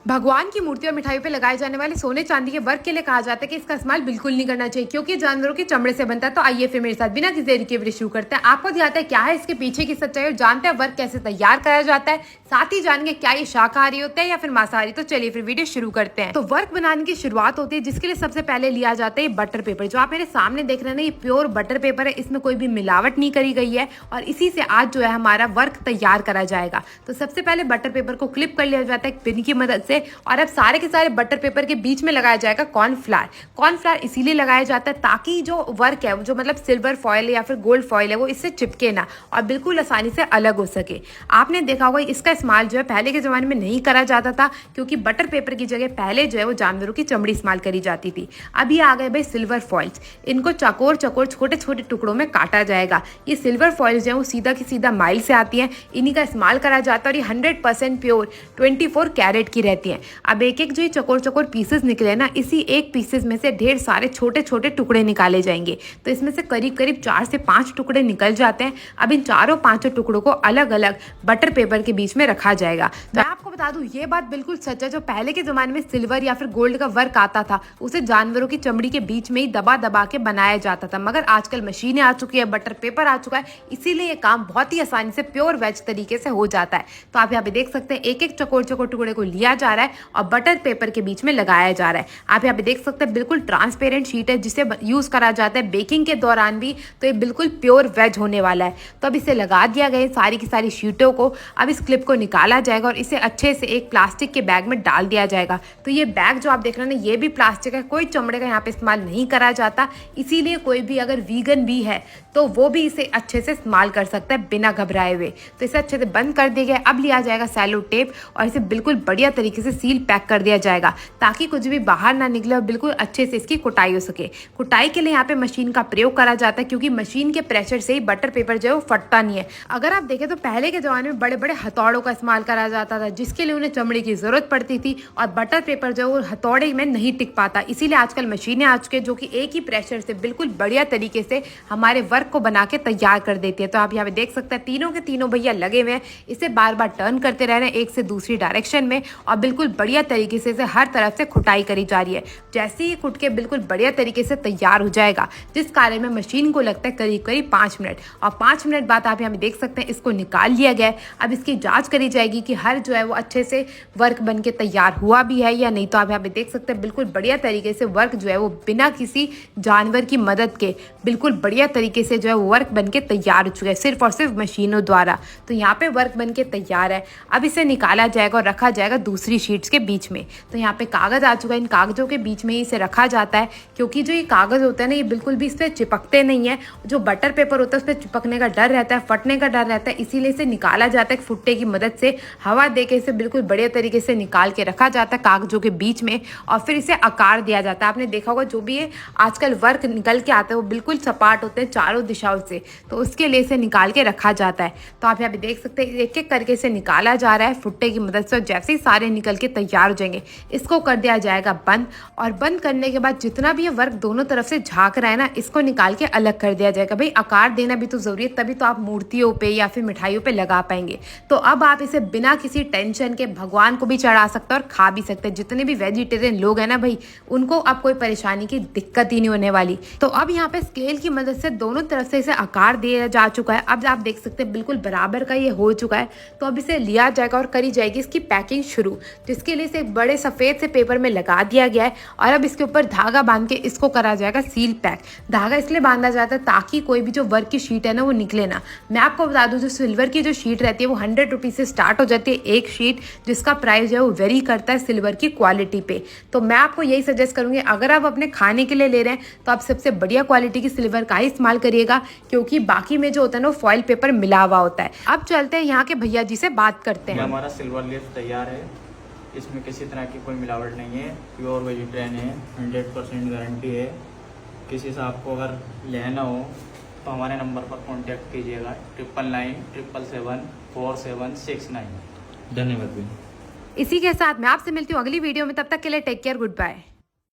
भगवान की मूर्ति और मिठाइयों पे लगाए जाने वाले सोने चांदी के वर्क के लिए कहा जाता है कि इसका इस्तेमाल बिल्कुल नहीं करना चाहिए क्योंकि जानवरों के चमड़े से बनता है। तो आइए फिर मेरे साथ बिना किसी देरी के वीडियो शुरू करते हैं। आपको दिखाता है क्या है इसके पीछे की सच्चाई और जानते हैं वर्क कैसे तैयार करा जाता है, साथ ही जानेंगे क्या ये शाकाहारी होता है या फिर मांसाहारी। तो चलिए फिर वीडियो शुरू करते हैं। तो वर्क बनाने की शुरुआत होती है जिसके लिए सबसे पहले लिया जाता है बटर पेपर। जो आप मेरे सामने देख रहे हैं ना, ये प्योर बटर पेपर है, इसमें कोई भी मिलावट नहीं करी गई है और इसी से आज जो है हमारा वर्क तैयार करा जाएगा। तो सबसे पहले बटर पेपर को क्लिप कर लिया जाता है एक पिन की मदद से और अब सारे के सारे बटर पेपर के बीच में लगाया जाएगा कॉर्नफ्लावर। कॉर्नफ्लावर इसीलिए लगाया जाता है ताकि जो वर्क है, जो मतलब सिल्वर फॉयल या फिर गोल्ड फॉयल है, वो इससे चिपके ना और बिल्कुल आसानी से अलग हो सके। आपने देखा होगा इसका इस्तेमाल जो है पहले के ज़माने में नहीं करा जाता था क्योंकि बटर पेपर की जगह पहले जो है वो जानवरों की चमड़ी इस्तेमाल करी जाती थी। अब ये आ गए भाई सिल्वर फॉइल्स। इनको चकोर चकोर छोटे छोटे टुकड़ों में काटा जाएगा। ये सिल्वर फॉइल्स जो है वो सीधा की सीधा माइल से आती हैं, इन्हीं का इस्तेमाल करा जाता है और ये 100% प्योर 24 कैरेट की रहती हैं। अब एक एक जो ये चकोर चकोर पीसेस निकले ना, इसी एक पीसेस में से ढेर सारे छोटे छोटे टुकड़े निकाले जाएंगे। तो इसमें से करीब करीब 4 से 5 टुकड़े निकल जाते हैं। अब इन चारों पांचों टुकड़ों को अलग अलग बटर पेपर के बीच में रखा जाएगा। तो मैं आपको बता दूं ये बात बिल्कुल सच है। जो पहले के जमाने में सिल्वर या फिर गोल्ड का वर्क आता था उसे जानवरों की चमड़ी के बीच में ही दबा दबा के बनाया जाता था, मगर आजकल मशीनें आ चुकी है, बटर पेपर आ चुका है, इसीलिए ये काम बहुत ही आसानी से प्योर वेज तरीके से हो जाता है। तो आप यहाँ पे देख सकते हैं एक एक चकोर चकोर टुकड़े को लिया जा रहा है और बटर पेपर के बीच में लगाया जा रहा है। आप यहाँ पे देख सकते हैं बिल्कुल ट्रांसपेरेंट शीट है जिसे यूज करा जाता है बेकिंग के दौरान भी। तो ये बिल्कुल प्योर वेज होने वाला है। तो अब इसे लगा दिया गया सारी की सारी शीटों को। अब इस क्लिप को निकाला जाएगा और इसे अच्छे से एक प्लास्टिक के बैग में डाल दिया जाएगा। तो ये बैग जो आप देख रहे हैं ना, ये भी प्लास्टिक है, कोई चमड़े का यहाँ पे इस्तेमाल नहीं करा जाता। इसीलिए कोई भी अगर वीगन भी है तो वो भी इसे अच्छे से इस्तेमाल कर सकता है बिना घबराए हुए। तो इसे अच्छे से बंद कर दिया गया। अब लिया जाएगा सैलो टेप और इसे बिल्कुल बढ़िया तरीके से सील पैक कर दिया जाएगा ताकि कुछ भी बाहर ना निकले और बिल्कुल अच्छे से इसकी कुटाई हो सके। कुटाई के लिए यहाँ पे मशीन का प्रयोग करा जाता है क्योंकि मशीन के प्रेशर से ही बटर पेपर जो है वो फटता नहीं है। अगर आप देखें तो पहले के जमाने में बड़े बड़े हथौड़ों का इस्तेमाल करा जाता था जिसके लिए उन्हें चमड़ी की जरूरत पड़ती थी और बटर पेपर जो है वो हथौड़े में नहीं टिक पाता। इसीलिए आजकल मशीनें आ चुकी है जो कि एक ही प्रेशर से बिल्कुल बढ़िया तरीके से हमारे वर्क को बना के तैयार कर देती है। तो आप यहाँ पे देख सकते हैं तीनों के तीनों भैया लगे हुए हैं, इसे बार बार टर्न करते रह रहे हैं एक से दूसरी डायरेक्शन में और बिल्कुल बढ़िया तरीके से इसे हर तरफ से खुटाई करी जा रही है। जैसे ही कुट के बिल्कुल बढ़िया तरीके से तैयार हो जाएगा, जिस कार्य में मशीन को लगता है करीब करीब 5 मिनट, और 5 मिनट बाद आप यहाँ पे देख सकते हैं इसको निकाल लिया गया है। अब इसकी जांच करी जाएगी कि हर जो है वो अच्छे से वर्क बन के तैयार हुआ भी है या नहीं। तो आप यहाँ पे देख सकते हैं बिल्कुल बढ़िया तरीके से वर्क जो है वो बिना किसी जानवर की मदद के बिल्कुल बढ़िया तरीके से जो है वर्क बन के तैयार हो चुका है सिर्फ और सिर्फ मशीनों द्वारा। तो यहाँ पे वर्क बन के तैयार है। अब इसे निकाला जाएगा और रखा जाएगा दूसरी शीट्स के बीच में। तो यहाँ पे कागज आ चुका है, इन कागजों के बीच में ही इसे रखा जाता है क्योंकि जो ये कागज होता है ना, ये बिल्कुल भी इस पर चिपकते नहीं है। जो बटर पेपर होता है उस पर चिपकने का डर रहता है, फटने का डर रहता है, इसीलिए इसे निकाला जाता है एक फुट्टे की मदद से। हवा देके इसे बिल्कुल बढ़िया तरीके से निकाल के रखा जाता है कागजों के बीच में और फिर इसे आकार दिया जाता है। आपने देखा होगा जो भी ये आजकल वर्क निकल के आता है वो बिल्कुल सपाट होते हैं चारों दिशाओं से, तो उसके लिए इसे निकाल के रखा जाता है। तो आप यहाँ पे देख सकते हैं एक एक करके इसे निकाला जा रहा है फुट्टे की मदद से और जैसे ही सारे निकल के तैयार हो जाएंगे इसको कर दिया जाएगा बंद। और बंद करने के बाद जितना भी ये वर्क दोनों तरफ से झांक रहा है ना, इसको निकाल के अलग कर दिया जाएगा। भाई आकार देना भी तो जरूरी है, तभी तो आप मूर्तियों पे या फिर मिठाइयों पे लगा पाएंगे। तो अब आप इसे बिना किसी टेंशन के भगवान को भी चढ़ा सकते हैं और खा भी सकते हैं। जितने भी वेजिटेरियन लोग हैं ना भाई, उनको अब कोई परेशानी की दिक्कत ही नहीं होने वाली। तो अब यहाँ पे स्केल की मदद से दोनों तरफ से इसे आकार दिया जा चुका है। अब आप देख सकते हैं बिल्कुल बराबर का ये हो चुका है। तो अब इसे लिया जाएगा और करी जाएगी इसकी पैकिंग शुरू, जिसके लिए इसे एक बड़े सफेद से पेपर में लगा दिया गया है और अब इसके ऊपर धागा बांध के इसको करा जाएगा सील पैक। धागा इसलिए बांधा जाता है ताकि कोई भी जो वर्क की शीट है ना वो निकले ना। मैं आपको बता दूं जो सिल्वर की जो शीट रहती है वो 100 रुपीज से स्टार्ट हो जाती है एक शीट, जिसका प्राइस जो है वो वेरी करता है सिल्वर की क्वालिटी पे। तो मैं आपको यही सजेस्ट करूंगी अगर आप अपने खाने के लिए ले रहे हैं तो आप सबसे बढ़िया क्वालिटी की सिल्वर का ही इस्तेमाल करिएगा क्योंकि बाकी में जो होता है ना वो फॉइल पेपर मिला हुआ होता है। अब चलते हैं यहाँ के भैया जी से बात करते हैं। हमारा सिल्वर लीफ तैयार है, इसमें किसी तरह की कोई मिलावट नहीं है, प्योर वेजिटेरियन है, 100% गारंटी है। किसी से आपको अगर लेना हो तो हमारे नंबर पर कांटेक्ट कीजिएगा 9997774769। धन्यवाद। इसी के साथ मैं आपसे मिलती हूँ अगली वीडियो में, तब तक के लिए टेक केयर, गुड बाय।